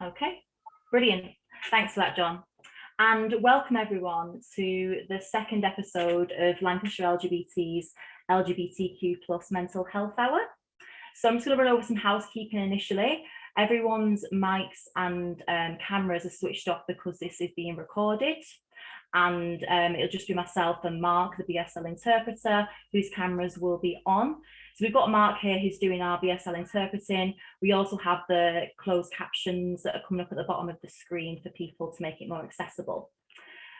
Okay, brilliant. Thanks for that, John. And welcome everyone to the second episode of Lancashire LGBT's LGBTQ plus Mental Health Hour. So I'm just going to run over some housekeeping initially. Everyone's mics and cameras are switched off because this is being recorded. And it'll just be myself and Mark, the BSL interpreter, whose cameras will be on. So we've got Mark here who's doing our BSL interpreting. We also have the closed captions that are coming up at the bottom of the screen for people to make it more accessible.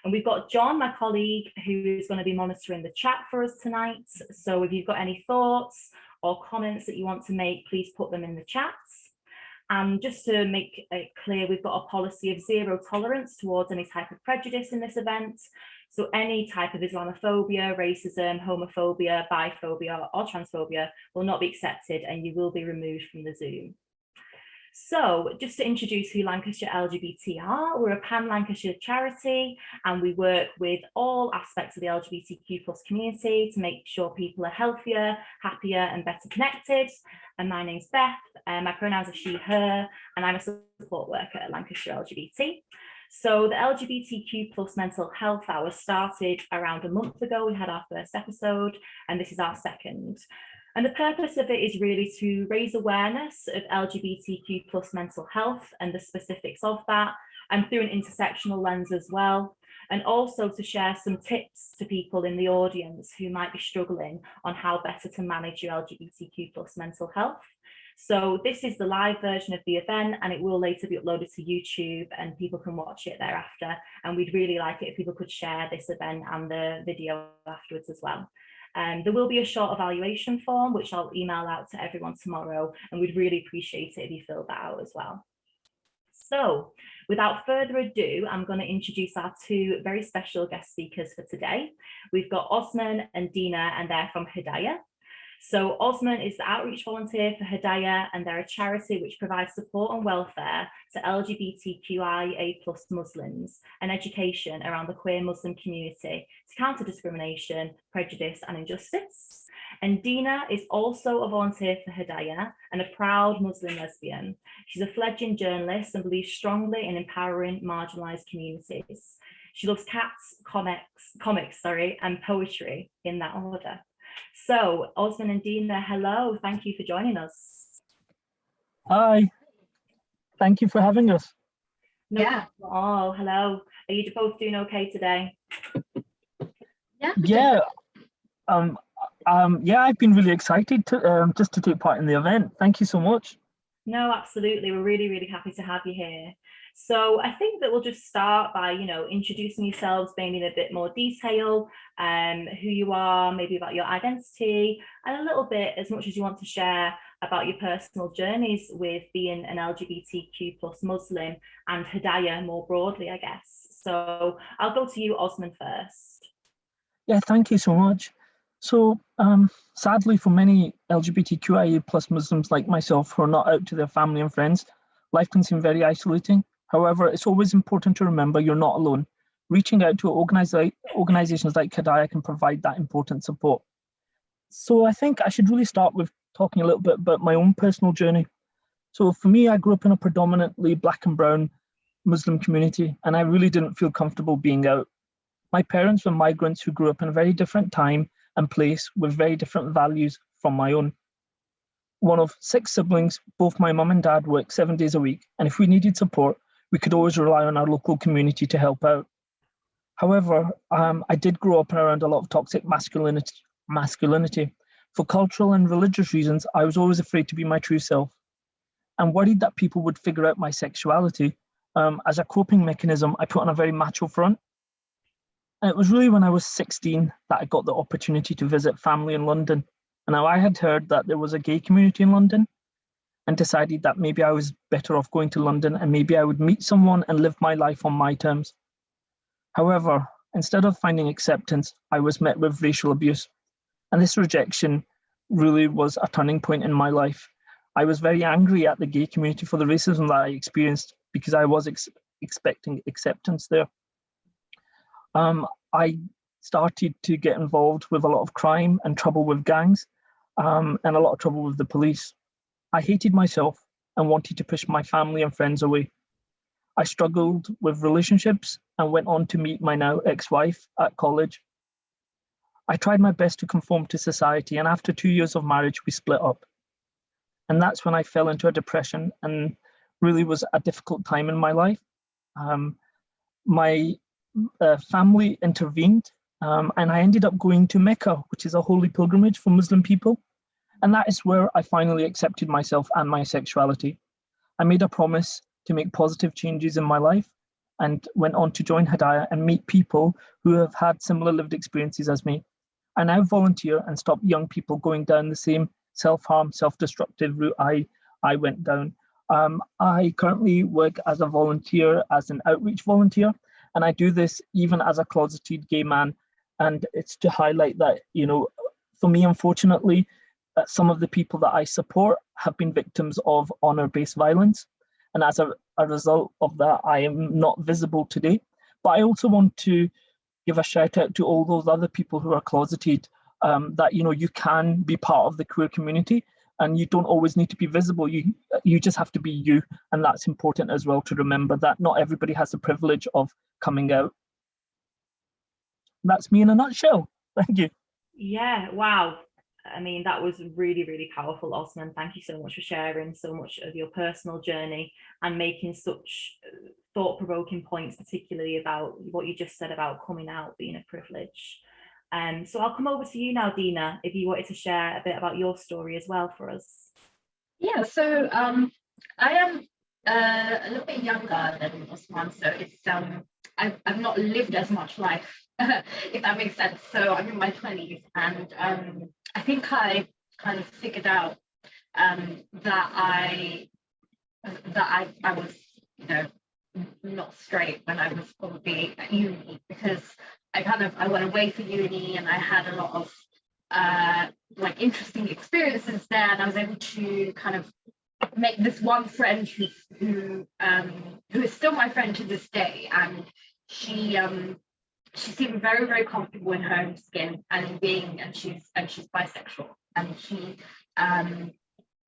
And we've got John, my colleague, who is going to be monitoring the chat for us tonight. So if you've got any thoughts or comments that you want to make, please put them in the chats. And just to make it clear, we've got a policy of zero tolerance towards any type of prejudice in this event. So any type of Islamophobia, racism, homophobia, biphobia, or transphobia will not be accepted, and you will be removed from the Zoom. So just to introduce who Lancashire LGBT are, we're a pan-Lancashire charity, and we work with all aspects of the LGBTQ plus community to make sure people are healthier, happier, and better connected. And my name's Beth, my pronouns are she, her, and I'm a support worker at Lancashire LGBT. So the LGBTQ plus mental health hour started around a month ago. We had our first episode, and this is our second. And the purpose of it is really to raise awareness of LGBTQ plus mental health and the specifics of that, and through an intersectional lens as well, and also to share some tips to people in the audience who might be struggling on how better to manage your LGBTQ plus mental health. So this is the live version of the event, and it will later be uploaded to YouTube and people can watch it thereafter. And we'd really like it if people could share this event and the video afterwards as well. There will be a short evaluation form, which I'll email out to everyone tomorrow, and we'd really appreciate it if you fill that out as well. So without further ado, I'm going to introduce our two very special guest speakers for today. We've got Osman and Deenah, and they're from Hidayah. So Osman is the outreach volunteer for Hidayah, and they're a charity which provides support and welfare to LGBTQIA+ Muslims and education around the queer Muslim community to counter discrimination, prejudice and injustice. And Deenah is also a volunteer for Hidayah and a proud Muslim lesbian. She's a fledgling journalist and believes strongly in empowering marginalised communities. She loves cats, comics, and poetry in that order. So Osman and Deenah, hello, thank you for joining us. Hi, thank you for having us. Yeah. Oh, hello. Are you both doing okay today? Yeah. I've been really excited to just to take part in the event. Thank you so much. No, absolutely. We're really, really happy to have you here. So I think that we'll just start by, introducing yourselves maybe in a bit more detail, who you are, maybe about your identity, and a little bit, as much as you want to share, about your personal journeys with being an LGBTQ plus Muslim and Hidayah more broadly, I guess. So I'll go to you, Osman, first. Yeah, thank you so much. So sadly, for many LGBTQIA plus Muslims like myself who are not out to their family and friends, life can seem very isolating. However, it's always important to remember you're not alone. Reaching out to organizations like Hidayah can provide that important support. So I think I should really start with talking a little bit about my own personal journey. So for me, I grew up in a predominantly Black and brown Muslim community, and I really didn't feel comfortable being out. My parents were migrants who grew up in a very different time and place with very different values from my own. One of 6 siblings, both my mum and dad worked 7 days a week, and if we needed support, we could always rely on our local community to help out. However, I did grow up around a lot of toxic masculinity. For cultural and religious reasons, I was always afraid to be my true self and worried that people would figure out my sexuality. As a coping mechanism, I put on a very macho front. And it was really when I was 16 that I got the opportunity to visit family in London. And now I had heard that there was a gay community in London and decided that maybe I was better off going to London and maybe I would meet someone and live my life on my terms. However, instead of finding acceptance, I was met with racial abuse. And this rejection really was a turning point in my life. I was very angry at the gay community for the racism that I experienced because I was expecting acceptance there. I started to get involved with a lot of crime and trouble with gangs and a lot of trouble with the police. I hated myself and wanted to push my family and friends away. I struggled with relationships and went on to meet my now ex-wife at college. I tried my best to conform to society, and after 2 years of marriage, we split up. And that's when I fell into a depression and really was a difficult time in my life. My family intervened, and I ended up going to Mecca, which is a holy pilgrimage for Muslim people. And that is where I finally accepted myself and my sexuality. I made a promise to make positive changes in my life and went on to join Hidayah and meet people who have had similar lived experiences as me. I now volunteer and stop young people going down the same self-harm, self-destructive route I went down. I currently work as a volunteer, as an outreach volunteer, and I do this even as a closeted gay man. And it's to highlight that, for me, unfortunately, some of the people that I support have been victims of honor-based violence. And as a result of that, I am not visible today. But I also want to give a shout out to all those other people who are closeted, that, you can be part of the queer community and you don't always need to be visible. You just have to be you. And that's important as well, to remember that not everybody has the privilege of coming out. That's me in a nutshell. Thank you. Yeah, wow. I mean, that was really, really powerful, Osman. Thank you so much for sharing so much of your personal journey and making such thought-provoking points, particularly about what you just said about coming out being a privilege. So I'll come over to you now, Deenah, if you wanted to share a bit about your story as well for us. Yeah, so I am a little bit younger than Osman, so it's I've not lived as much life, if that makes sense. So I'm in my 20s, and I think I kind of figured out that I was, not straight when I was probably at uni, because I went away for uni and I had a lot of interesting experiences there, and I was able to kind of make this one friend who is still my friend to this day, and she seemed very, very comfortable in her own skin and she's bisexual, and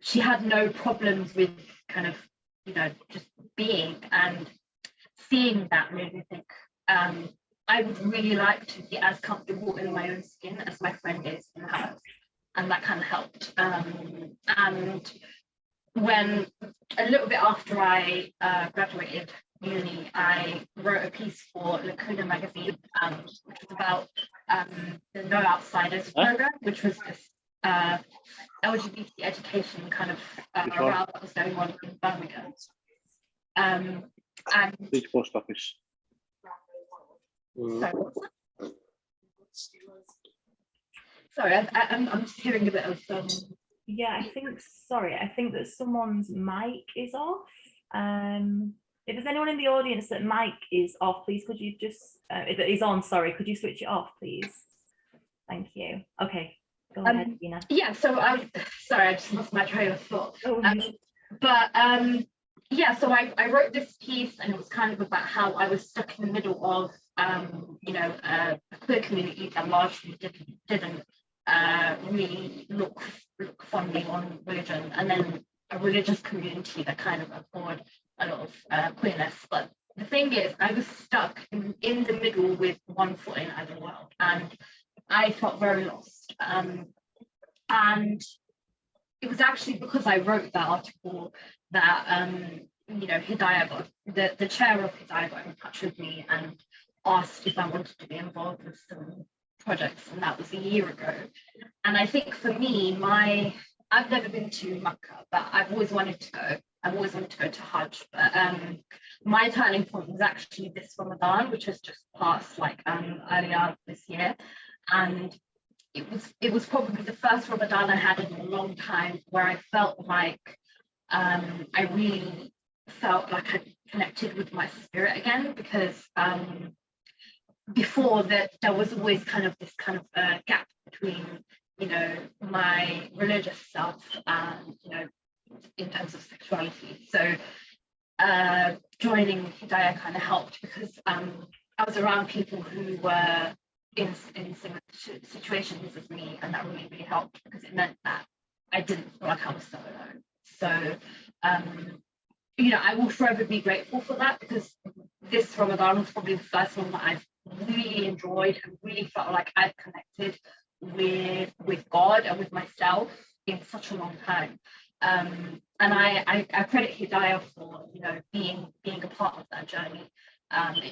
she had no problems with kind of just being, and seeing that made me think I would really like to be as comfortable in my own skin as my friend is in hers, and that kind of helped. And when a little bit after I graduated uni, I wrote a piece for Lacuna magazine, which was about the No Outsiders program, which was this LGBT education kind of route that was going on in Birmingham. And Which post office? Sorry, I'm just hearing a bit of Yeah, I think that someone's mic is off. If there's anyone in the audience that mic is off, please could you just, if it is on, sorry, could you switch it off, please? Thank you. Okay, go ahead, Deenah. Yeah, so I just lost my train of thought. Yeah, so I wrote this piece, and it was kind of about how I was stuck in the middle of a queer community that largely didn't really look fondly on religion, and then a religious community that kind of abhorred a lot of queerness. But the thing is, I was stuck in the middle with one foot in either world, and I felt very lost. And it was actually because I wrote that article that Hidayah, the chair of Hidayah, got in touch with me and asked if I wanted to be involved with some projects, and that was a year ago. And I think for me, I've never been to Mecca, but I've always wanted to go. I've always wanted to go to Hajj, but my turning point was actually this Ramadan, which has just passed earlier this year, and it was probably the first Ramadan I had in a long time where I felt like I really felt like I connected with my spirit again, because before that there was always kind of this gap between my religious self and in terms of sexuality. So joining Hidayah kind of helped, because I was around people who were in similar situations as me, and that really, really helped, because it meant that I didn't feel like I was so alone. So you know, I will forever be grateful for that, because this Ramadan was probably the first one that I've really enjoyed and really felt like I've connected with God and with myself in such a long time. And I credit Hidayah for, you know, being a part of that journey,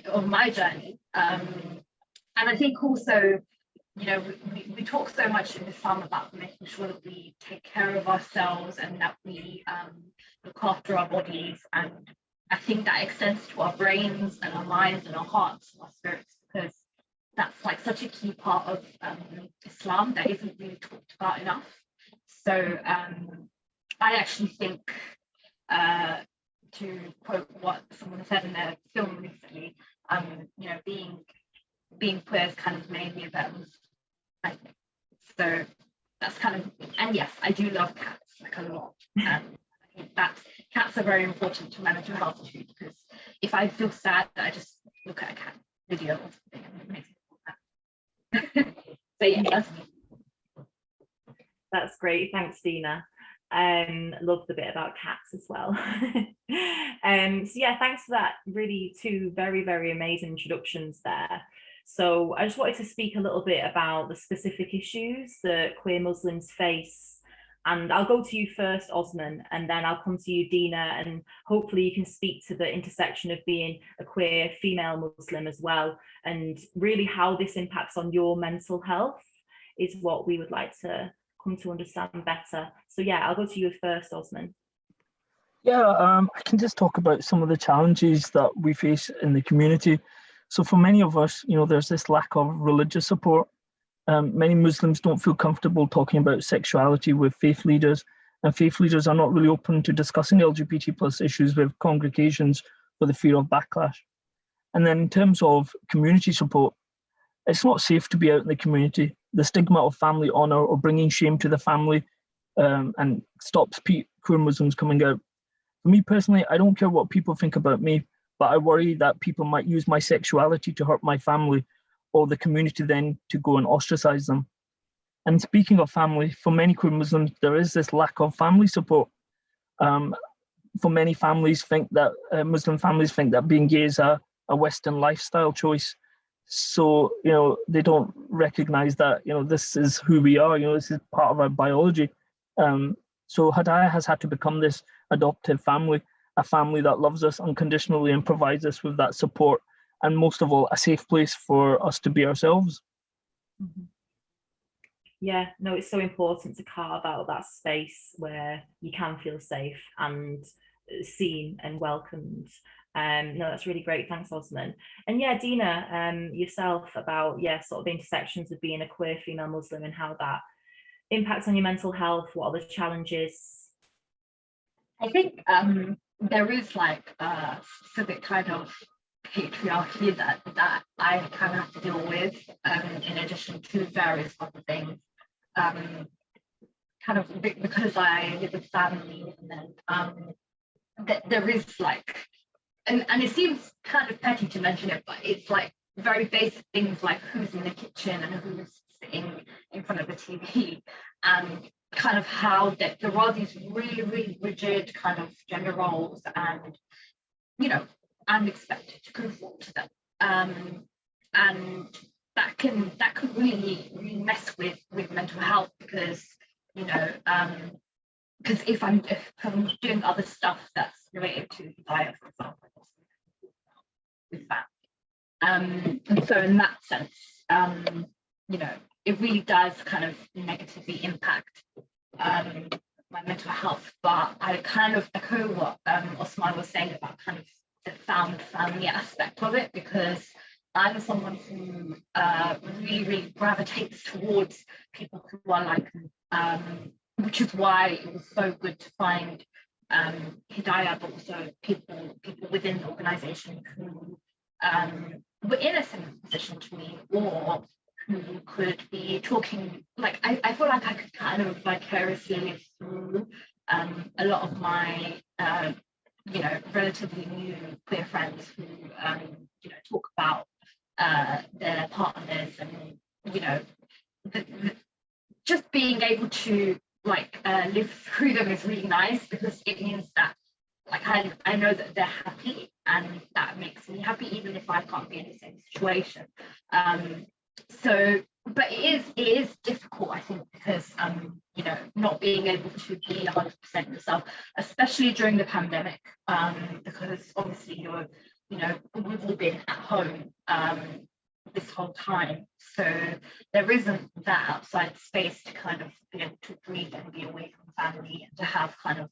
of my journey. And I think also, you know, we talk so much in Islam about making sure that we take care of ourselves and that we look after our bodies. And I think that extends to our brains and our minds and our hearts and our spirits, because that's like such a key part of Islam that isn't really talked about enough. So I actually think, to quote what someone said in a film recently, you know, being queer has kind of made me a better Muslim, I think. So that's kind of, and yes, I do love cats, like, a lot. I think that cats are very important to mental health too, because if I feel sad, I just look at a cat video or something and it makes me feel sad. So yeah, that's me. That's great. Thanks, Deenah. Love the bit about cats as well. So yeah, thanks for that. Really, two very, very amazing introductions there. So I just wanted to speak a little bit about the specific issues that queer Muslims face. And I'll go to you first, Osman, and then I'll come to you, Deenah, and hopefully you can speak to the intersection of being a queer female Muslim as well, and really how this impacts on your mental health is what we would like to come to understand better. So yeah, I'll go to you first, Osman. Yeah, I can just talk about some of the challenges that we face in the community. So for many of us, you know, there's this lack of religious support. Many Muslims don't feel comfortable talking about sexuality with faith leaders, and faith leaders are not really open to discussing LGBT plus issues with congregations for the fear of backlash. And then in terms of community support, it's not safe to be out in the community. The stigma of family honor or bringing shame to the family and stops queer Muslims coming out. For me personally, I don't care what people think about me, but I worry that people might use my sexuality to hurt my family or the community then to go and ostracize them. And speaking of family, for many queer Muslims, there is this lack of family support. For many families think that, Muslim families think that being gay is a Western lifestyle choice. So, you know, they don't recognize that, you know, this is who we are, you know, this is part of our biology. So Hidayah has had to become this adoptive family, a family that loves us unconditionally and provides us with that support, and most of all, a safe place for us to be ourselves. Mm-hmm. Yeah, no, it's so important to carve out that space where you can feel safe and seen and welcomed. No, that's really great. Thanks, Osman. And yeah, Deenah, yourself, about sort of the intersections of being a queer female Muslim and how that impacts on your mental health. What are the challenges? I think there is like a specific kind of patriarchy that I kind of have to deal with, in addition to various other things. Kind of because I live with family, and then there is like, and it seems kind of petty to mention it, but it's like very basic things like who's in the kitchen and who's sitting in front of the TV, and kind of how that there are these really, really rigid kind of gender roles, and, you know, I'm expected to conform to them. And that could really, really mess with mental health, because, you know, because if I'm doing other stuff that's related to diet, for example, with that. And so in that sense, you know, it really does kind of negatively impact my mental health. But I kind of echo what Osman was saying about kind of the found family aspect of it, because I'm someone who really, really gravitates towards people who are like me, which is why it was so good to find Hidayah, but also people within the organisation who were in a similar position to me, or who could be talking, like, I feel like I could kind of vicariously live through a lot of my you know, relatively new queer friends who you know, talk about their partners, and, you know, just being able to like live through them is really nice, because it means that, like, I know that they're happy, and that makes me happy, even if I can't be in the same situation. But it is difficult, I think, because you know, not being able to be 100% yourself, especially during the pandemic, because obviously we've all been at home this whole time, so there isn't that outside space to kind of be able to breathe and be away from family, and to have kind of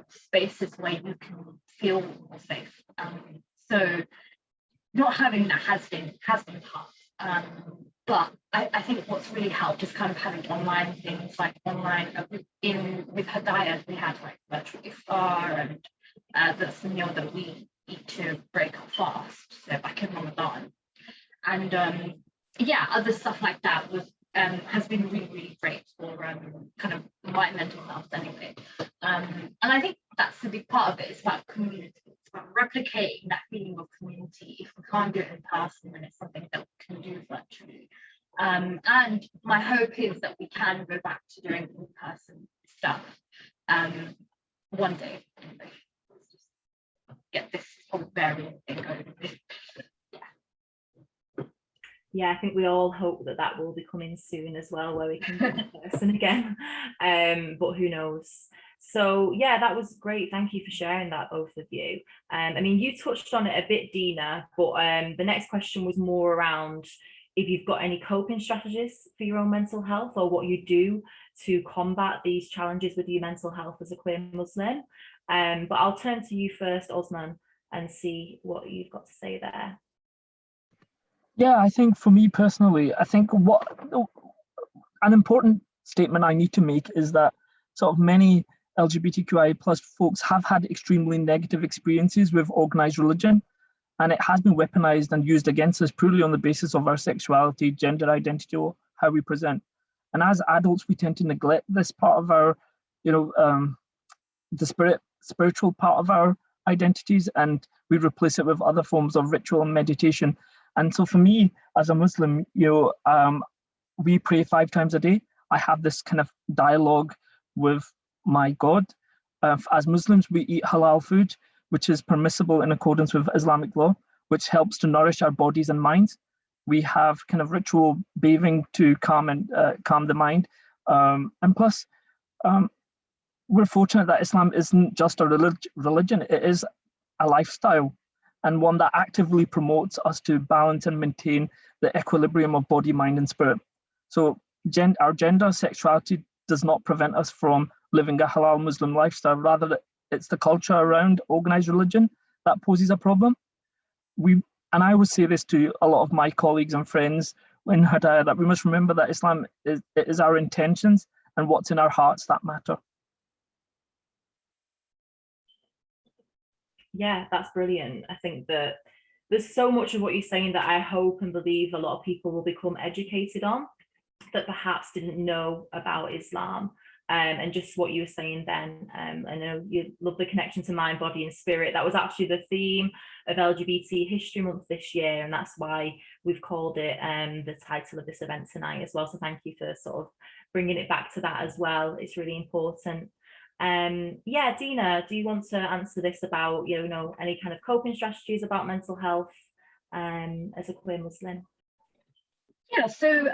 spaces where you can feel more safe. So not having that has been tough. But I think what's really helped is kind of having online things, like online with Hidayah, we had like virtual iftar, and that's the meal that we eat to break our fast, so back in Ramadan. And other stuff like that has been really, really great for kind of my mental health anyway. And I think that's a big part of it. It's about community. It's about replicating that feeling of community. If we can't do it in person, then it's something that we can do virtually. And my hope is that we can go back to doing in-person stuff one day. Anyway. Let's just get this whole variant thing over with. Yeah, I think we all hope that that will be coming soon as well, where we can be in person again. But who knows? So yeah, that was great. Thank you for sharing that, both of you. I mean, you touched on it a bit, Deenah, but the next question was more around if you've got any coping strategies for your own mental health, or what you do to combat these challenges with your mental health as a queer Muslim. But I'll turn to you first, Osman, and see what you've got to say there. Yeah, I think for me personally, I think an important statement I need to make is that sort of many LGBTQIA plus folks have had extremely negative experiences with organized religion, and it has been weaponized and used against us purely on the basis of our sexuality, gender identity, or how we present. And as adults, we tend to neglect this part of our, the spiritual part of our identities, and we replace it with other forms of ritual and meditation. And so for me, as a Muslim, we pray 5 times a day. I have this kind of dialogue with my God. As Muslims, we eat halal food, which is permissible in accordance with Islamic law, which helps to nourish our bodies and minds. We have kind of ritual bathing to calm the mind. And plus, we're fortunate that Islam isn't just a religion, it is a lifestyle, and one that actively promotes us to balance and maintain the equilibrium of body, mind, and spirit. So our gender, sexuality does not prevent us from living a halal Muslim lifestyle. Rather, it's the culture around organized religion that poses a problem. And I always say this to a lot of my colleagues and friends in Hidayah, that we must remember that Islam is our intentions, and what's in our hearts that matter. Yeah, that's brilliant. I think that there's so much of what you're saying that I hope and believe a lot of people will become educated on, that perhaps didn't know about Islam. And just what you were saying then, I know you love the connection to mind, body and spirit. That was actually the theme of LGBT History Month this year, and that's why we've called it the title of this event tonight as well. So thank you for sort of bringing it back to that as well. It's really important. Yeah, Deenah, do you want to answer this about any kind of coping strategies about mental health as a queer Muslim? Yeah, so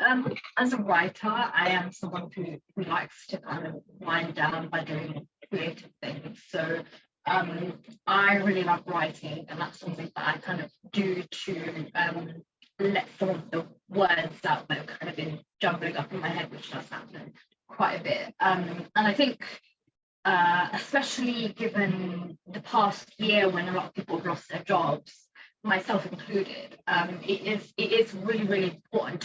as a writer, I am someone who likes to kind of wind down by doing creative things. So I really love writing, and that's something that I kind of do to let some of the words out that have kind of been jumbling up in my head, which does happen quite a bit. And I think especially given the past year when a lot of people have lost their jobs, myself included, it is really, really important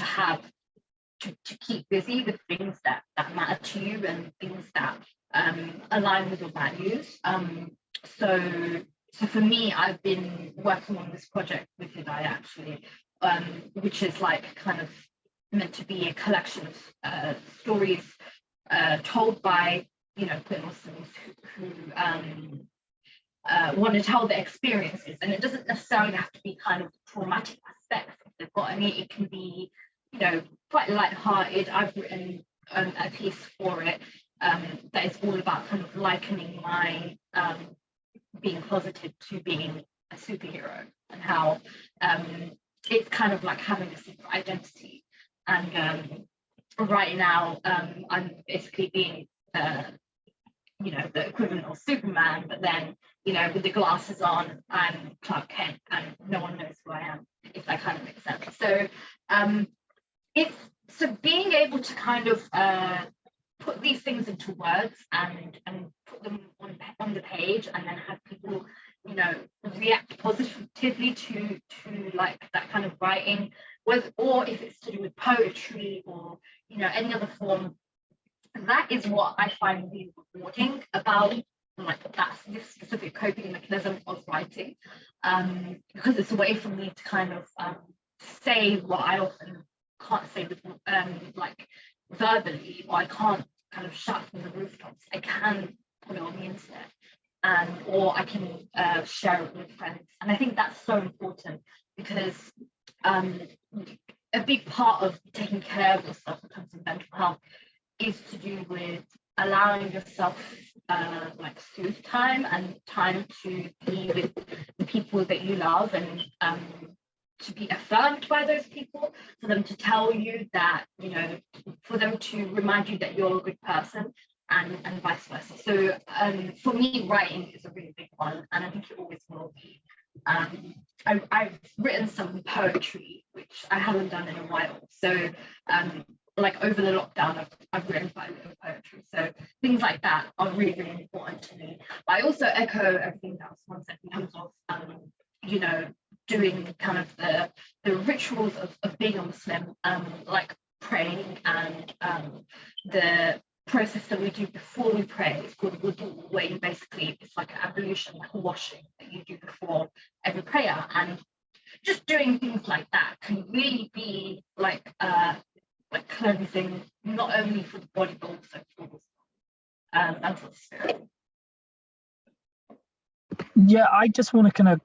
to keep busy with things that matter to you and things that align with your values. So for me, I've been working on this project with Hidayah actually, which is like kind of meant to be a collection of stories told by queer Muslims who want to tell their experiences, and it doesn't necessarily have to be kind of traumatic aspects if they've got any. It can be quite lighthearted. I've written a piece for it that is all about kind of likening my being positive to being a superhero, and how it's kind of like having a secret identity. And right now, I'm basically being, you know, the equivalent of Superman, but then, you know, with the glasses on, I'm Clark Kent, and no one knows who I am, if that kind of makes sense. So so being able to kind of put these things into words and put them on the page, and then have people, you know, react positively to like that kind of writing, or if it's to do with poetry or, you know, any other form, that is what I find really rewarding about like this specific coping mechanism of writing, because it's a way for me to kind of say what I often can't say with like verbally, or I can't kind of shout from the rooftops. I can put it on the internet, and or I can share it with friends. And I think that's so important, because a big part of taking care of yourself when it comes to mental health is to do with allowing yourself like soothe time, and time to be with the people that you love, and to be affirmed by those people, for them to tell you that, you know, for them to remind you that you're a good person, and vice versa. So for me, writing is a really big one, and I think it always will be. I've written some poetry, which I haven't done in a while. So like over the lockdown, I've written quite a bit of poetry. So things like that are really, really important to me. But I also echo everything that Osman said in terms of, you know, doing kind of the rituals of being a Muslim, like praying, and the process that we do before we pray is called wudu, where you basically, it's like an ablution, like a washing that you do before every prayer. And just doing things like that can really be like cleansing, not only for the body but also for and for the spirit. Yeah, I just want to kind of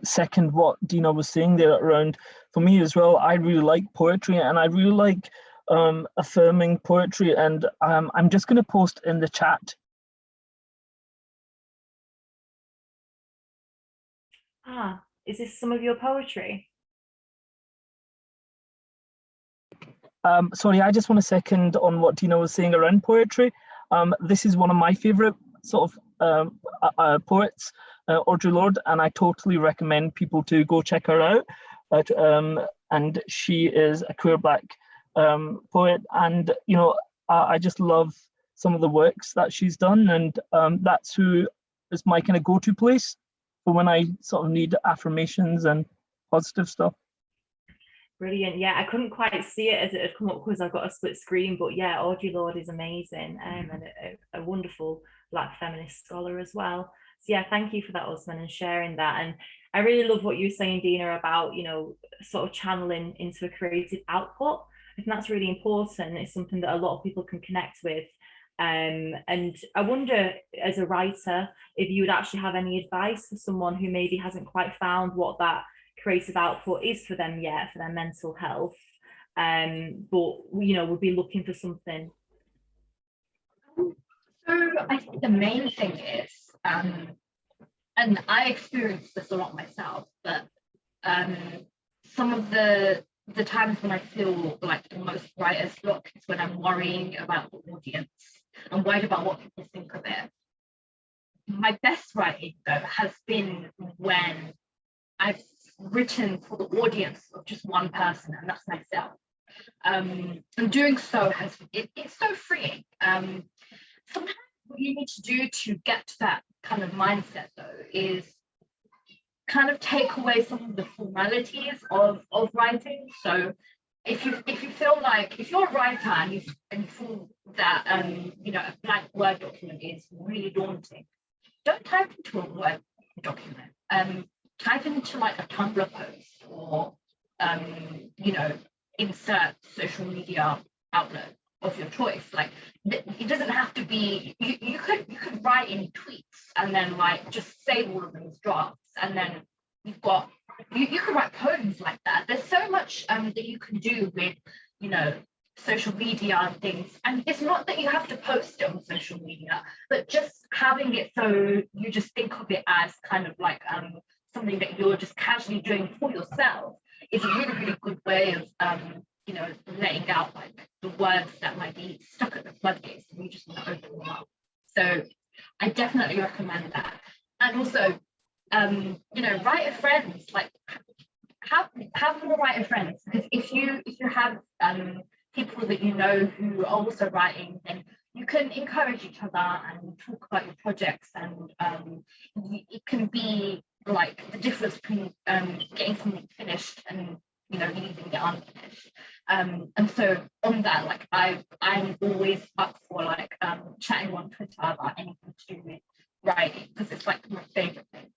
second what Deenah was saying there around, for me as well, I really like poetry, and I really like affirming poetry, and I'm just going to post in the chat. Is this some of your poetry? Sorry, I just want to second on what Deenah was saying around poetry. This is one of my favorite sort of poets, Audre Lorde, and I totally recommend people to go check her out. And she is a queer Black poet, and you know, I just love some of the works that she's done, and that's who is my kind of go-to place for when I sort of need affirmations and positive stuff. Brilliant. Yeah, I couldn't quite see it as it had come up because I've got a split screen, but yeah, Audre Lorde is amazing, and a wonderful Black feminist scholar as well. So yeah, thank you for that, Osman, and sharing that. And I really love what you were saying, Deenah, about, you know, sort of channeling into a creative output. I think that's really important. It's something that a lot of people can connect with. And I wonder, as a writer, if you would actually have any advice for someone who maybe hasn't quite found what that creative output is for them yet, for their mental health, but you know, would be looking for something. So I think the main thing is, and I experienced this a lot myself, but some of the times when I feel like the most writer's block is when I'm worrying about the audience. I'm worried about what people think of it. My best writing, though, has been when I've written for the audience of just one person, and that's myself. And doing so it's so freeing. Sometimes what you need to do to get to that kind of mindset, though, is kind of take away some of the formalities of writing. So if you feel like, if you're a writer and you feel that you know, a blank Word document is really daunting, don't type into a Word document. Type into like a Tumblr post, or you know, insert social media outlet of your choice. Like, it doesn't have to be, you could write in tweets and then like just save all of them as drafts, and then you've got, you can write poems like that. There's so much that you can do with, you know, social media and things. And it's not that you have to post it on social media, but just having it so you just think of it as kind of like something that you're just casually doing for yourself is a really, really good way of you know, letting out like the words that might be stuck at the floodgates and you just want to open them up. So I definitely recommend that. And also, you know, writer friends, like have more writer friends, because if you have people that you know who are also writing, then you can encourage each other and talk about your projects, and it can be like the difference between getting something finished and, you know, leaving it unfinished. And so on that, like I'm always up for like chatting on Twitter about anything to do with writing, because it's like my favorite thing.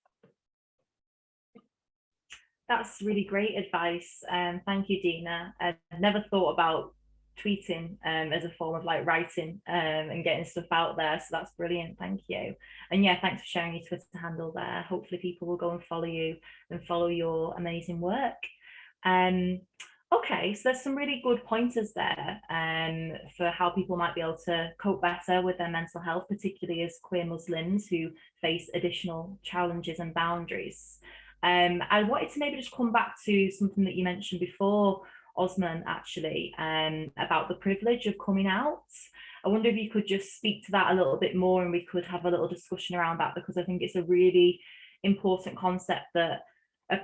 That's really great advice. Thank you, Deenah. I've never thought about tweeting as a form of like writing and getting stuff out there. So that's brilliant. Thank you. And yeah, thanks for sharing your Twitter handle there. Hopefully people will go and follow you and follow your amazing work. Okay, so there's some really good pointers there for how people might be able to cope better with their mental health, particularly as queer Muslims who face additional challenges and boundaries. I wanted to maybe just come back to something that you mentioned before, Osman, actually, about the privilege of coming out. I wonder if you could just speak to that a little bit more and we could have a little discussion around that, because I think it's a really important concept that,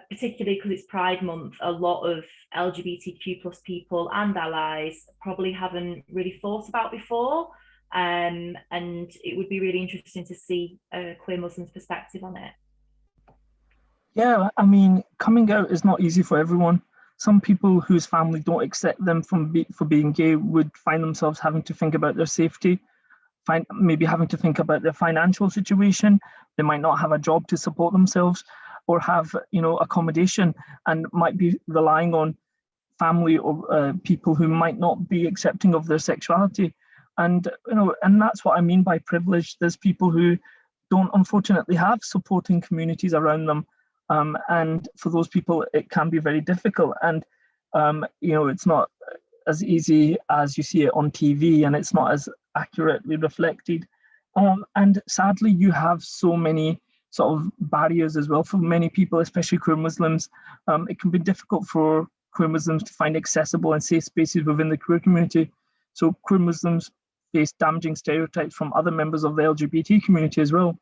particularly because it's Pride Month, a lot of LGBTQ plus people and allies probably haven't really thought about before. And it would be really interesting to see a queer Muslim's perspective on it. Yeah, I mean, coming out is not easy for everyone. Some people whose family don't accept them for being gay would find themselves having to think about their safety, maybe having to think about their financial situation. They might not have a job to support themselves or have, you know, accommodation, and might be relying on family or people who might not be accepting of their sexuality. And, you know, and that's what I mean by privilege. There's people who don't unfortunately have supporting communities around them. And for those people, it can be very difficult. And, you know, it's not as easy as you see it on TV, and it's not as accurately reflected. And sadly, you have so many sort of barriers as well for many people, especially queer Muslims. It can be difficult for queer Muslims to find accessible and safe spaces within the queer community. So queer Muslims face damaging stereotypes from other members of the LGBT community as well.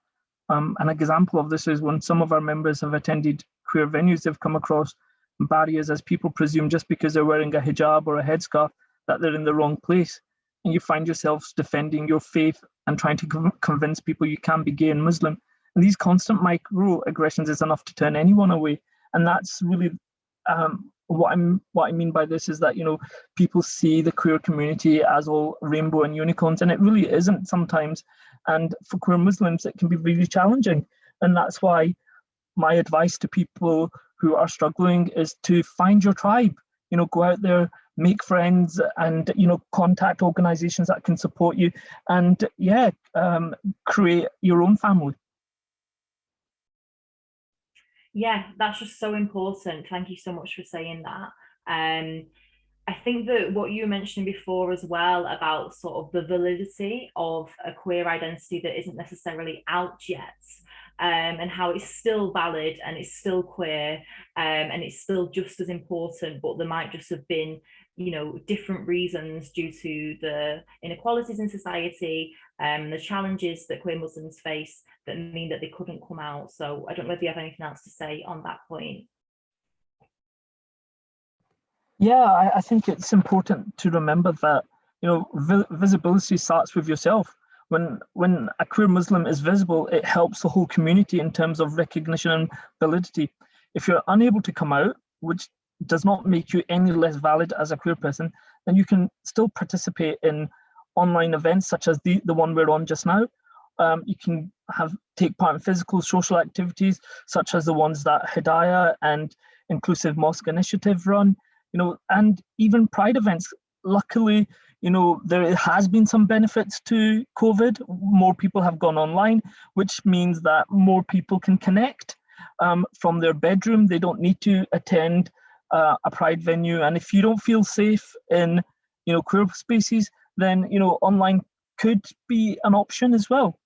An example of this is when some of our members have attended queer venues, they've come across barriers as people presume just because they're wearing a hijab or a headscarf that they're in the wrong place. And you find yourselves defending your faith and trying to convince people you can be gay and Muslim. And these constant microaggressions is enough to turn anyone away. And that's really what I mean by this is that, you know, people see the queer community as all rainbow and unicorns, and it really isn't sometimes. And for queer Muslims, it can be really challenging. And that's why my advice to people who are struggling is to find your tribe, you know, go out there, make friends, and, you know, contact organizations that can support you, and create your own family. Yeah, that's just so important. Thank you so much for saying that. I think that what you were mentioning before as well about sort of the validity of a queer identity that isn't necessarily out yet, and how it's still valid and it's still queer, and it's still just as important, but there might just have been, you know, different reasons due to the inequalities in society, the challenges that queer Muslims face that mean that they couldn't come out. So I don't know if you have anything else to say on that point. Yeah, I think it's important to remember that, you know, visibility starts with yourself. When a queer Muslim is visible, it helps the whole community in terms of recognition and validity. If you're unable to come out, which does not make you any less valid as a queer person, then you can still participate in online events such as the one we're on just now. You can take part in physical social activities such as the ones that Hidayah and Inclusive Mosque Initiative run, you know, and even Pride events. Luckily, you know, there has been some benefits to COVID. More people have gone online, which means that more people can connect from their bedroom. They don't need to attend a Pride venue. And if you don't feel safe in, queer spaces, then, online could be an option as well.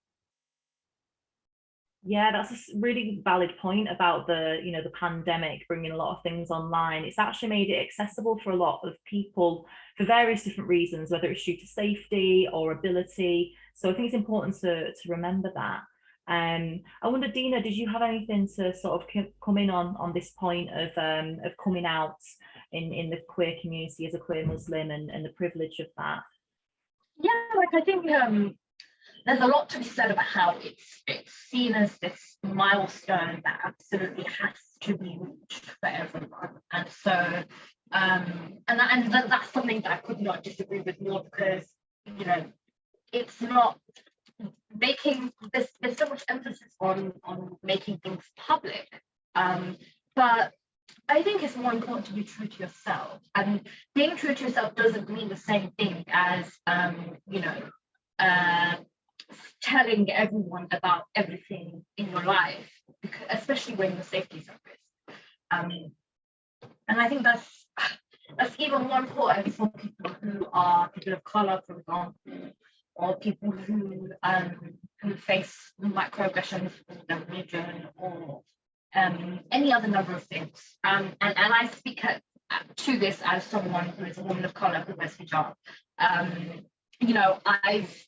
Yeah, that's a really valid point about the pandemic bringing a lot of things online. It's actually made it accessible for a lot of people for various different reasons, whether it's due to safety or ability. So I think it's important to remember that. I wonder, Deenah, did you have anything to sort of come in on this point of coming out in the queer community as a queer Muslim and the privilege of that? Yeah, like I think there's a lot to be said about how it's seen as this milestone that absolutely has to be reached for everyone, and so and that's something that I could not disagree with more, because it's not making this. There's so much emphasis on making things public, but I think it's more important to be true to yourself, and being true to yourself doesn't mean the same thing as telling everyone about everything in your life, because, especially when your safety is at risk. And I think that's even more important for people who are people of color, for example, or people who face microaggressions from their religion or any other number of things. And I speak to this as someone who is a woman of color who wears hijab.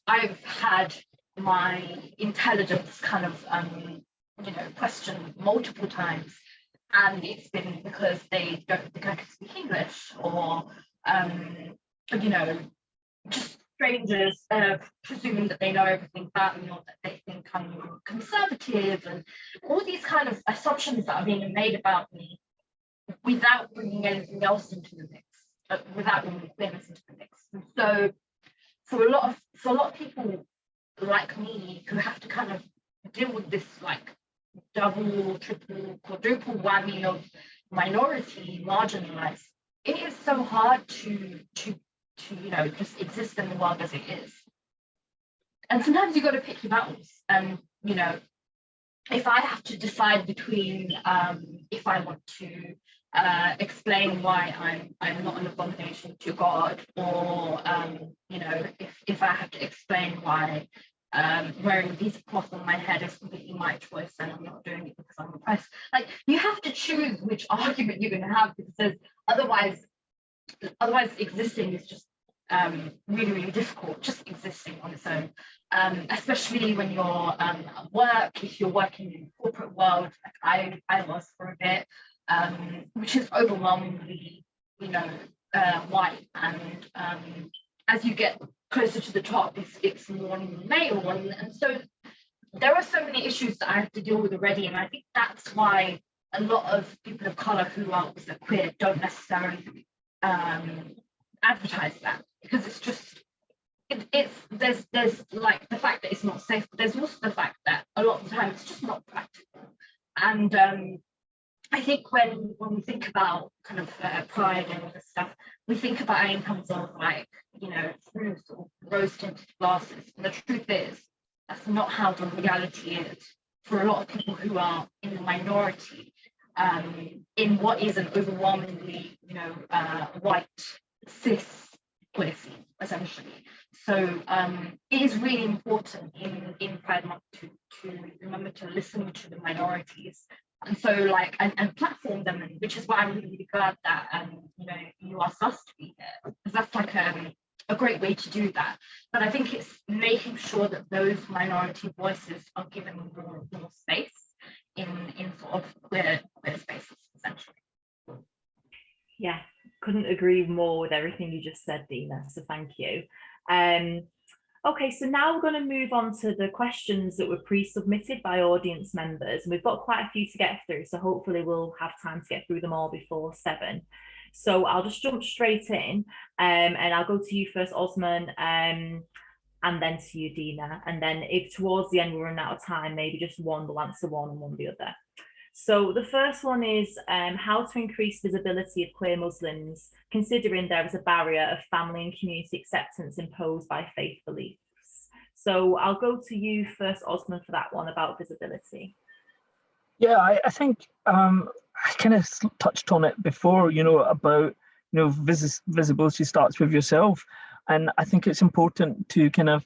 I've had my intelligence kind of questioned multiple times, and it's been because they don't think I can speak English, or just strangers presuming that they know everything about me, or that they think I'm conservative, and all these kind of assumptions that are being made about me without bringing anything else into the mix, without bringing queerness into the mix. And so for a lot of people like me, who have to kind of deal with this like double, triple, quadruple whammy of minority, marginalized, it is so hard to just exist in the world as it is. And sometimes you got to pick your battles. And if I have to decide between if I want to explain why I'm not an abomination to God, or if I have to explain why wearing a piece of cloth on my head is completely my choice and I'm not doing it because I'm oppressed. Like, you have to choose which argument you're going to have, because otherwise existing is just really, really difficult, just existing on its own, especially when you're at work, if you're working in the corporate world, like I was for a bit, which is overwhelmingly, white, and as you get closer to the top, it's more male, and so there are so many issues that I have to deal with already, and I think that's why a lot of people of color who are also queer don't necessarily advertise that, because it's just there's like the fact that it's not safe, but there's also the fact that a lot of the time it's just not practical. And I think when we think about kind of pride and all this stuff, we think about it in terms of like, through sort of rose-tinted glasses. And the truth is, that's not how the reality is for a lot of people who are in the minority, in what is an overwhelmingly, white, cis queer scene, essentially. So it is really important in Pride Month to remember to listen to the minorities. And so and platform them, which is why I'm really, really glad that you asked us to be here, because that's like a great way to do that. But I think it's making sure that those minority voices are given more space in sort of queer spaces, essentially. Yeah, couldn't agree more with everything you just said, Deenah, so thank you. Okay, so now we're going to move on to the questions that were pre-submitted by audience members, and we've got quite a few to get through, so hopefully we'll have time to get through them all before 7. So I'll just jump straight in, and I'll go to you first, Osman, and then to you, Deenah, and then if towards the end we run out of time, maybe just one will answer one and one the other. So the first one is how to increase visibility of queer Muslims, considering there is a barrier of family and community acceptance imposed by faith beliefs. So I'll go to you first, Osman, for that one about visibility. Yeah, I think I kind of touched on it before, about, visibility starts with yourself. And I think it's important to kind of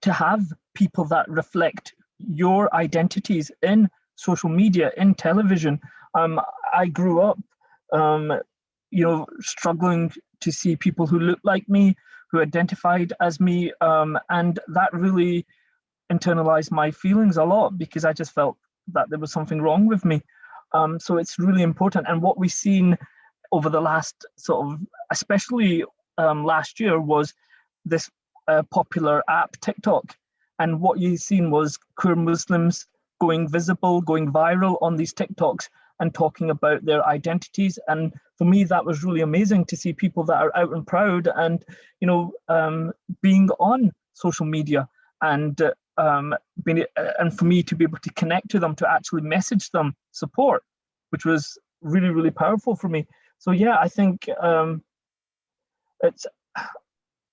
to have people that reflect your identities in social media, in television. I grew up, struggling to see people who looked like me, who identified as me, and that really internalized my feelings a lot, because I just felt that there was something wrong with me. So it's really important. And what we've seen over the last especially last year, was this popular app TikTok. And what you've seen was queer Muslims going visible, going viral on these TikToks and talking about their identities. And for me, that was really amazing to see people that are out and proud and, being on social media, and and for me to be able to connect to them, to actually message them support, which was really, really powerful for me. So yeah, I think it's,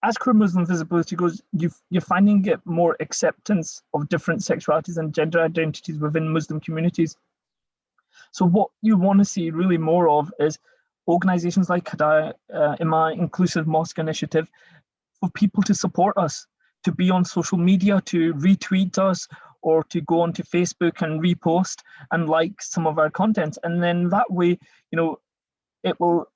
as queer Muslim visibility goes, you're finding it more acceptance of different sexualities and gender identities within Muslim communities. So what you want to see really more of is organizations like Hidayah, in my Inclusive Mosque Initiative, for people to support us, to be on social media, to retweet us, or to go onto Facebook and repost and like some of our content. And then that way, it will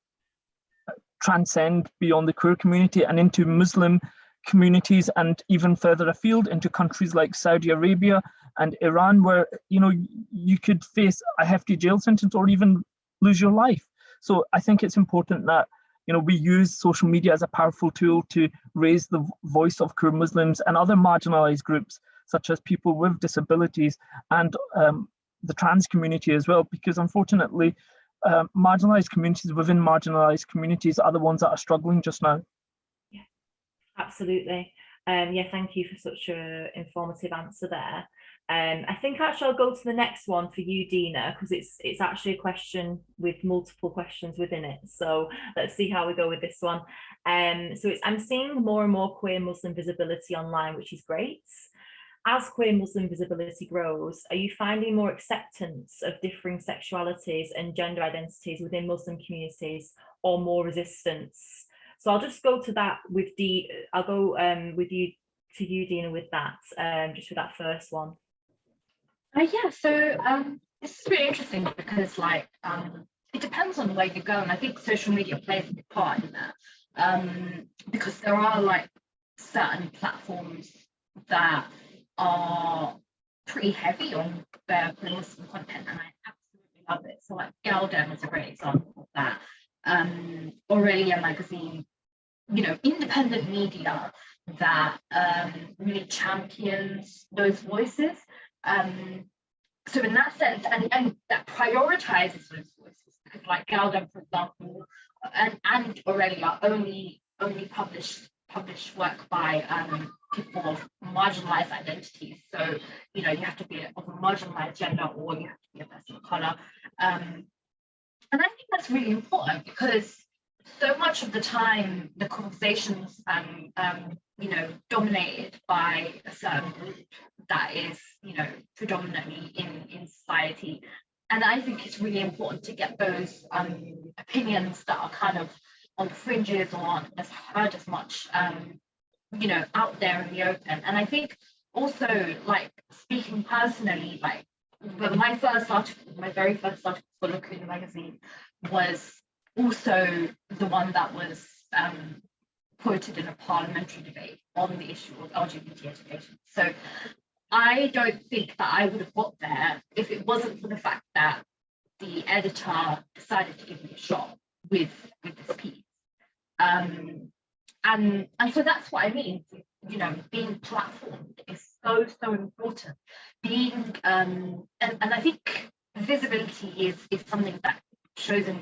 transcend beyond the queer community and into Muslim communities, and even further afield into countries like Saudi Arabia and Iran, where you could face a hefty jail sentence or even lose your life. So I think it's important that we use social media as a powerful tool to raise the voice of queer Muslims and other marginalized groups, such as people with disabilities and the trans community as well, because unfortunately marginalized communities within marginalized communities are the ones that are struggling just now. Yeah, absolutely. Yeah, thank you for such an informative answer there. I think actually I'll go to the next one for you, Deenah, because it's actually a question with multiple questions within it. So let's see how we go with this one. So I'm seeing more and more queer Muslim visibility online, which is great. As queer Muslim visibility grows, are you finding more acceptance of differing sexualities and gender identities within Muslim communities, or more resistance? So I'll just go to that with I'll go with you to you, Deenah, with that, just with that first one. Yeah, so this is really interesting because it depends on where you go, and I think social media plays a big part in that, because there are certain platforms that are pretty heavy on their Muslim content, and I absolutely love it. So Galdem is a great example of that. Aurelia magazine, independent media that really champions those voices. So in that sense, and that prioritizes those voices, because Galdem, for example, and Aurelia only publish work by people of marginalized identities. So you have to be of a marginalized gender, or you have to be a person of color. And I think that's really important, because so much of the time the conversations dominated by a certain group that is predominantly in society, and I think it's really important to get those opinions that are kind of on the fringes or aren't as heard as much out there in the open. And I think also, speaking personally, my very first article for Lacuna magazine was also the one that was quoted in a parliamentary debate on the issue of LGBT education. So I don't think that I would have got there if it wasn't for the fact that the editor decided to give me a shot with this piece. And so that's what I mean, being platformed is so important. Being and I think visibility is something that shows in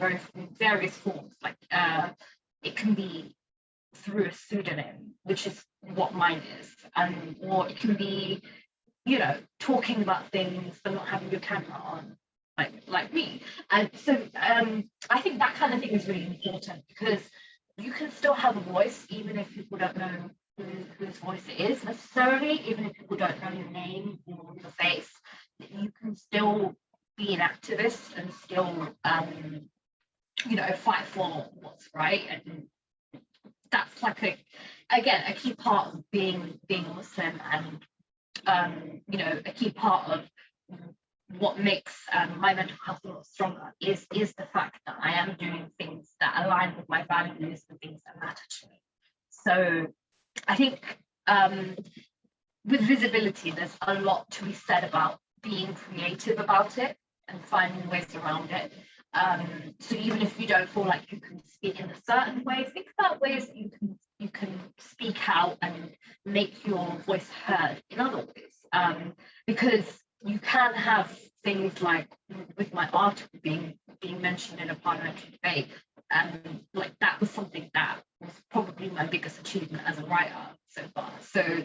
various forms. It can be through a pseudonym, which is what mine is, or it can be talking about things but not having your camera on, like me. And so I think that kind of thing is really important, because you can still have a voice even if people don't know whose voice it is necessarily, even if people don't know your name or your face. You can still be an activist and still you know, fight for what's right. And that's like a key part of being Muslim, and you know, a key part of what makes my mental health a lot stronger is the fact that I am doing things that align with my values and things that matter to me. So I think with visibility, there's a lot to be said about being creative about it and finding ways around it. So even if you don't feel like you can speak in a certain way, think about ways that you can speak out and make your voice heard in other ways. Because you can have things like with my article being mentioned in a parliamentary debate, and like that was something that was probably my biggest achievement as a writer so far. So,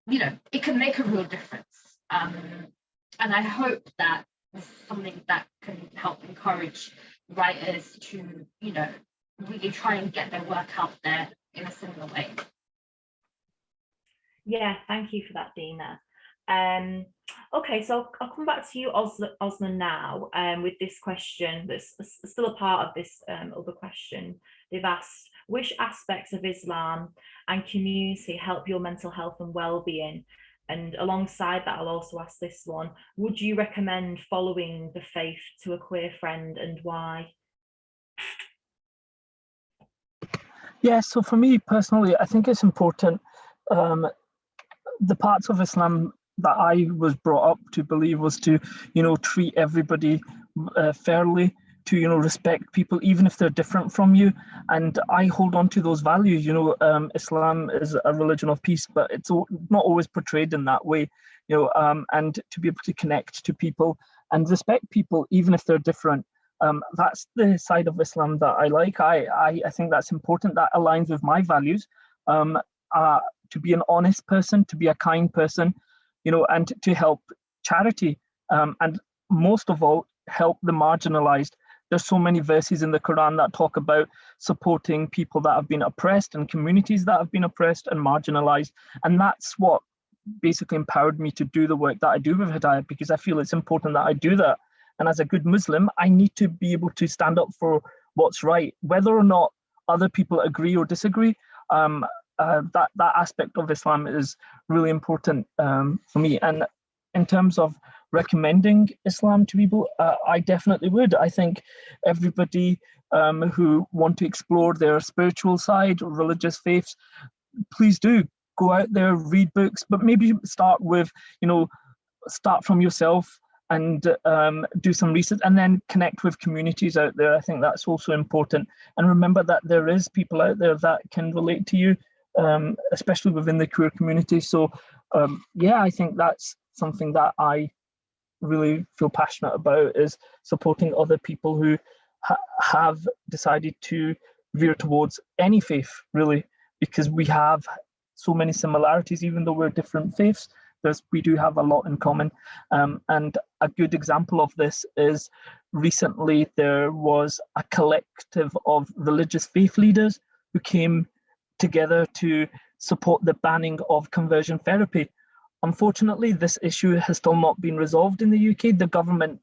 you know, it can make a real difference. And I hope that this is something that can help encourage writers to, you know, really try and get their work out there in a similar way. Yeah, thank you for that, Deenah. Okay, so I'll come back to you, Osman, now with this question that's still a part of this other question. They've asked, which aspects of Islam and community help your mental health and well-being? And alongside that, I'll also ask this one, would you recommend following the faith to a queer friend, and why? Yeah, so for me personally, I think it's important. The parts of Islam that I was brought up to believe was to, you know, treat everybody fairly, to, you know, respect people, even if they're different from you. And I hold on to those values. You know, Islam is a religion of peace, but it's not always portrayed in that way, you know, and to be able to connect to people and respect people, even if they're different. That's the side of Islam that I like. I think that's important. That aligns with my values. To be an honest person, to be a kind person, you know, and to help charity, and most of all, help the marginalized. There's so many verses in the Quran that talk about supporting people that have been oppressed and communities that have been oppressed and marginalized. And that's what basically empowered me to do the work that I do with Hidayah, because I feel it's important that I do that. And as a good Muslim, I need to be able to stand up for what's right, whether or not other people agree or disagree. That aspect of Islam is really important for me. And in terms of recommending Islam to people, I definitely would. I think everybody who want to explore their spiritual side or religious faiths, please do go out there, read books, but maybe start with, you know, start from yourself and do some research, and then connect with communities out there. I think that's also important. And remember that there is people out there that can relate to you, especially within the queer community. So yeah, I think that's something that I really feel passionate about, is supporting other people who have decided to veer towards any faith, really, because we have so many similarities. Even though we're different faiths, we do have a lot in common. And a good example of this is recently there was a collective of religious faith leaders who came together to support the banning of conversion therapy. Unfortunately, this issue has still not been resolved in the UK. The government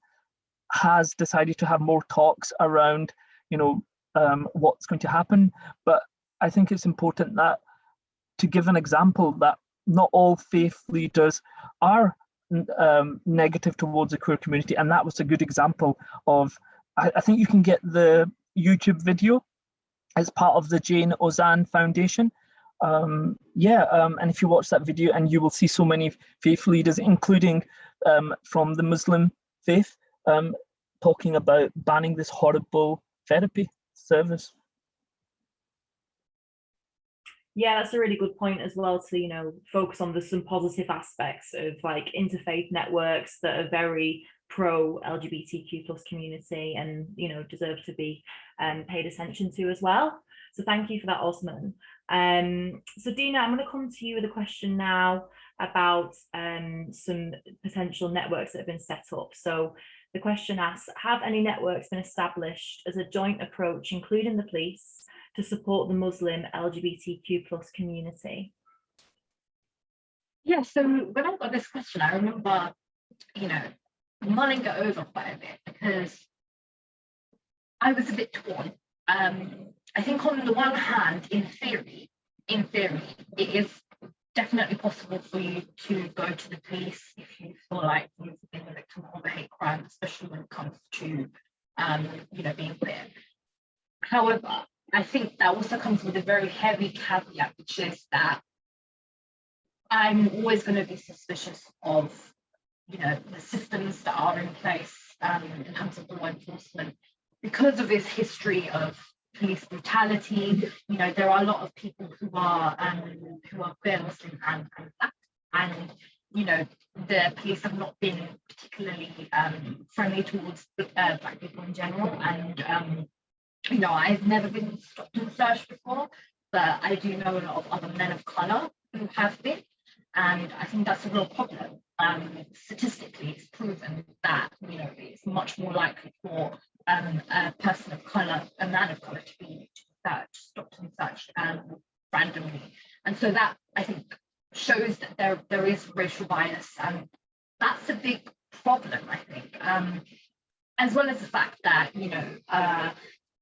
has decided to have more talks around, you know, what's going to happen. But I think it's important that to give an example that not all faith leaders are negative towards the queer community. And that was a good example of, I think you can get the YouTube video as part of the Jane Ozanne Foundation. And if you watch that video, and you will see so many faith leaders, including from the Muslim faith, talking about banning this horrible therapy service. Yeah, that's a really good point as well, to, you know, focus on some positive aspects of like interfaith networks that are very pro LGBTQ plus community and, you know, deserve to be paid attention to as well. So thank you for that, Osman. So Deenah, I'm going to come to you with a question now about some potential networks that have been set up. So the question asks, have any networks been established as a joint approach, including the police, to support the Muslim LGBTQ plus community? Yeah, so when I got this question, I remember, you know, mulling it over quite a bit, because I was a bit torn. I think on the one hand, in theory, it is definitely possible for you to go to the police if you feel like you've been a victim of a hate crime, especially when it comes to, being queer. However, I think that also comes with a very heavy caveat, which is that I'm always going to be suspicious of, the systems that are in place in terms of law enforcement because of this history of police brutality. There are a lot of people who are queer, Muslim, and black, and the police have not been particularly friendly towards black people in general. And I've never been stopped and searched before, but I do know a lot of other men of color who have been, and I think that's a real problem. Statistically, it's proven that it's much more likely for a person of color, a man of color, to be stopped and searched randomly, and so that I think shows that there is racial bias, and that's a big problem, I think, as well as the fact that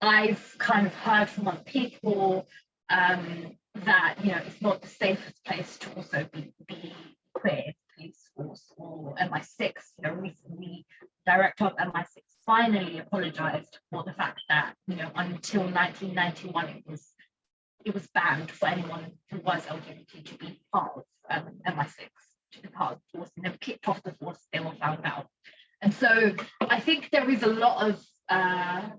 I've kind of heard from other people that it's not the safest place to also be queer. Police force or MI6. Recently, director of MI6 finally apologized for the fact that until 1991 it was banned for anyone who was LGBT to be part of MI6, to be part of the force, and they were kicked off the force. They were found out, and so I think there is a lot of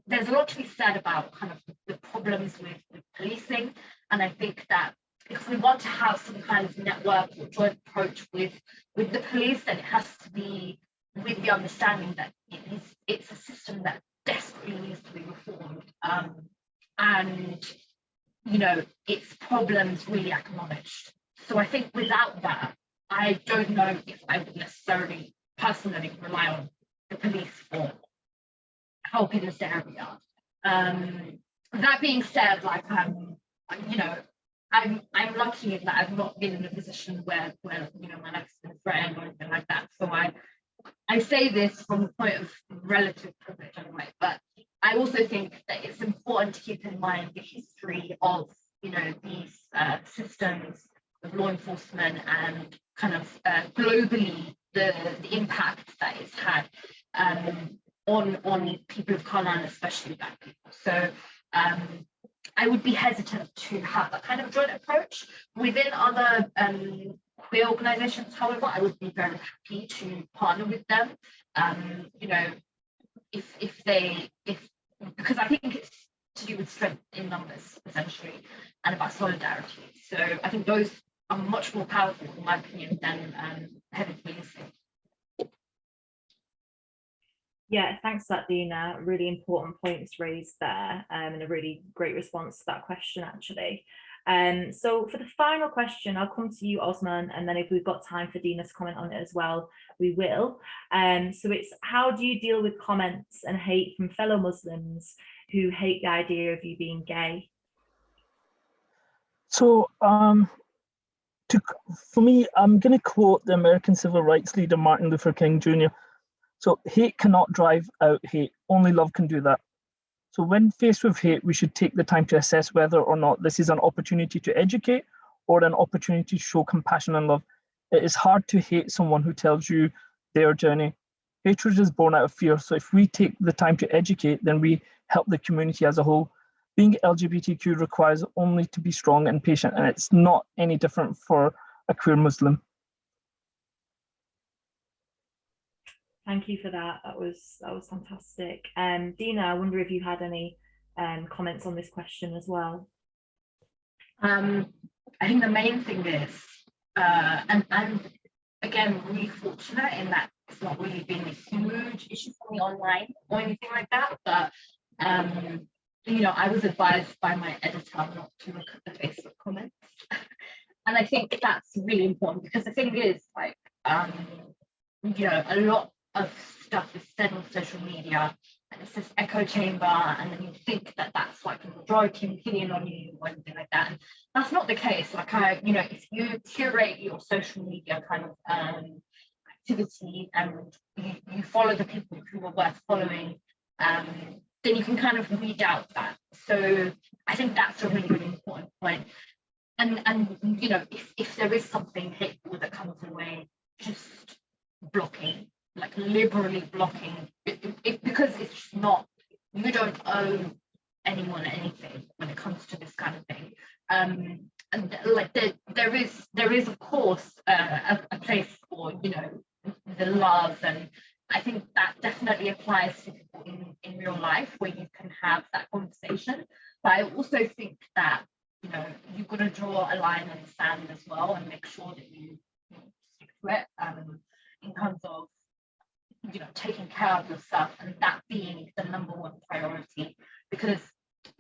there's a lot to be said about kind of the problems with policing, and I think that if we want to have some kind of network or joint approach with the police, then it has to be with the understanding that it's a system that desperately needs to be reformed, and its problems really acknowledged. So I think without that, I don't know if I would necessarily personally rely on the police for help in this area. That being said, like I'm lucky in that I've not been in a position where my life's been threatened or anything like that. So I say this from the point of relative privilege anyway, but I also think that it's important to keep in mind the history of these systems of law enforcement and kind of globally the impact that it's had on people of color and especially black people. So I would be hesitant to have that kind of joint approach within other queer organizations. However, I would be very happy to partner with them. Because I think it's to do with strength in numbers essentially and about solidarity. So I think those are much more powerful, in my opinion, than heavy policing. Yeah, thanks for that, Deenah. Really important points raised there, and a really great response to that question, actually. So for the final question, I'll come to you, Osman, and then if we've got time for Deenah to comment on it as well, we will. So it's, how do you deal with comments and hate from fellow Muslims who hate the idea of you being gay? So for me, I'm going to quote the American civil rights leader Martin Luther King Jr. So hate cannot drive out hate, only love can do that. So when faced with hate, we should take the time to assess whether or not this is an opportunity to educate or an opportunity to show compassion and love. It is hard to hate someone who tells you their journey. Hatred is born out of fear. So if we take the time to educate, then we help the community as a whole. Being LGBTQ requires only to be strong and patient, and it's not any different for a queer Muslim. Thank you for that. That was fantastic. Deenah, I wonder if you had any comments on this question as well. I think the main thing is, and I'm again really fortunate in that it's not really been a huge issue for me online or anything like that, but I was advised by my editor not to look at the Facebook comments. And I think that's really important because the thing is, like, a lot of stuff is said on social media and it's this echo chamber, and then you think that that's like a majority opinion on you or anything like that. And that's not the case. Like, if you curate your social media kind of activity and you follow the people who are worth following, then you can kind of weed out that. So I think that's a really, really important point. And you know, if there is something hateful that comes away, just blocking, like liberally blocking, because it's not, you don't owe anyone anything when it comes to this kind of thing. And like there is of course a place for, you know, the love, and I think that definitely applies to people in real life where you can have that conversation. But I also think that, you know, you've got to draw a line in the sand as well and make sure that you stick to it, in terms of, you know, taking care of yourself, and that being the #1 priority. Because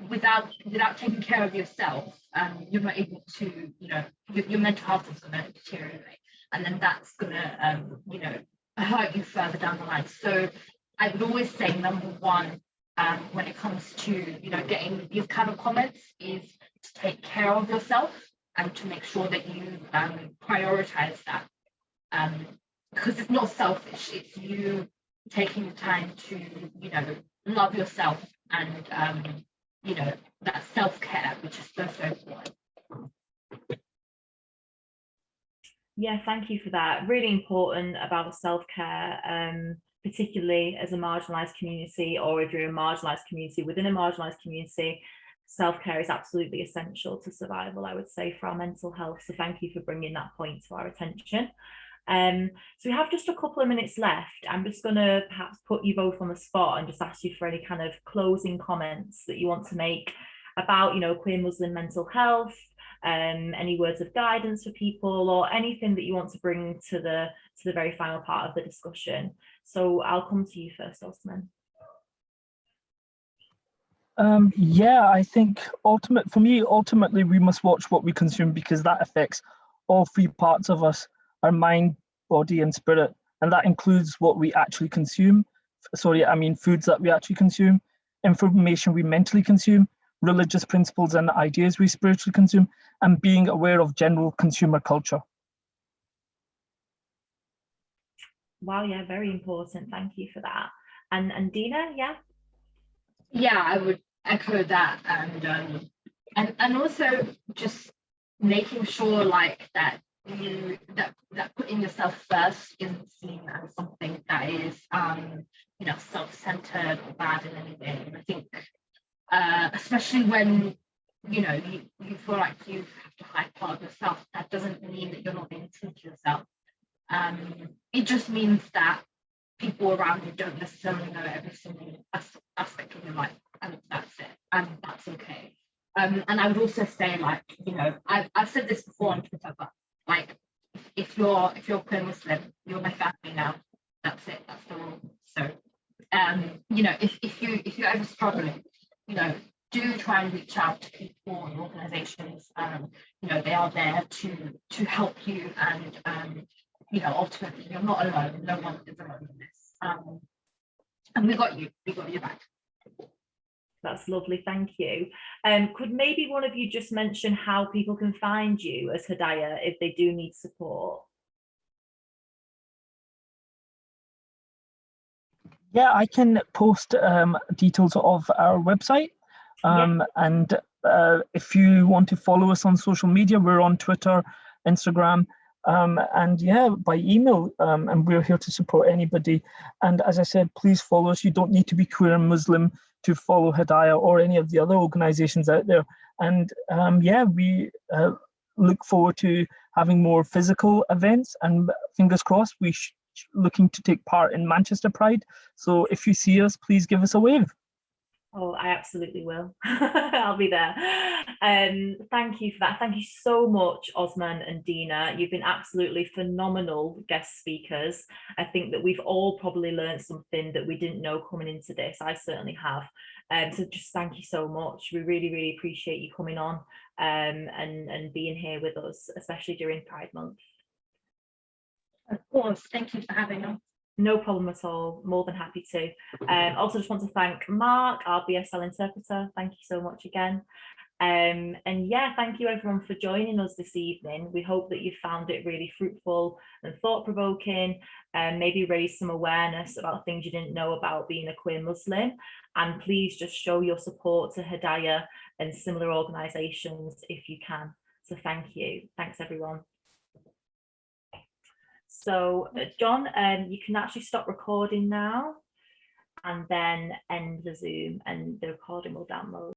without taking care of yourself, you're not able to, you know, your mental health is going to deteriorate, and then that's going to, you know, hurt you further down the line. So I would always say #1, when it comes to, you know, getting these kind of comments, is to take care of yourself and to make sure that you prioritize that, because it's not selfish, it's you taking the time to, you know, love yourself, and you know, that self-care, which is so important. Yeah, thank you for that. Really important about self-care, particularly as a marginalised community, or if you're a marginalised community within a marginalised community. Self-care is absolutely essential to survival, I would say, for our mental health. So thank you for bringing that point to our attention. So we have just a couple of minutes left. I'm just going to perhaps put you both on the spot and just ask you for any kind of closing comments that you want to make about, you know, queer Muslim mental health, any words of guidance for people, or anything that you want to bring to the very final part of the discussion. So I'll come to you first, Osman. Yeah, I think ultimately we must watch what we consume, because that affects all three parts of us: our mind, body, and spirit. And that includes what we actually consume. Foods that we actually consume, information we mentally consume, religious principles and ideas we spiritually consume, and being aware of general consumer culture. Wow, yeah, very important. Thank you for that. And Deenah, yeah? Yeah, I would echo that, and also just making sure, like, that that putting yourself first isn't seen as something that is, you know, self-centered or bad in any way. And I think, especially when, you know, you feel like you have to hide part of yourself, that doesn't mean that you're not being true to yourself. It just means that people around you don't necessarily know every single aspect of your life, and that's it, and that's okay. And I would also say, like, you know, I've said this before on Twitter, but like, if you're queer Muslim, you're my family now. That's it. That's the rule. So, you know, if you're ever struggling, you know, do try and reach out to people and organisations. You know, they are there to help you, and you know, ultimately, you're not alone. No one is alone in this. And we got you back. That's lovely, thank you. Could maybe one of you just mention how people can find you as Hidayah if they do need support? Yeah, I can post details of our website. And if you want to follow us on social media, we're on Twitter, Instagram, and yeah, by email, and we're here to support anybody. And as I said, please follow us. You don't need to be queer and Muslim to follow Hidayah or any of the other organizations out there. And yeah, we look forward to having more physical events, and fingers crossed, we looking to take part in Manchester Pride. So if you see us, please give us a wave. Oh, I absolutely will. I'll be there. Thank you for that. Thank you so much, Osman and Deenah. You've been absolutely phenomenal guest speakers. I think that we've all probably learned something that we didn't know coming into this. I certainly have. So just thank you so much. We really, really appreciate you coming on and being here with us, especially during Pride Month. Of course. Thank you for having us. No problem at all, more than happy to. Also just want to thank Mark, our BSL interpreter. Thank you so much again. And yeah, thank you everyone for joining us this evening. We hope that you found it really fruitful and thought-provoking, and maybe raise some awareness about things you didn't know about being a queer Muslim. And please just show your support to Hidayah and similar organisations if you can. So thank you. Thanks everyone. So John, you can actually stop recording now and then end the Zoom, and the recording will download.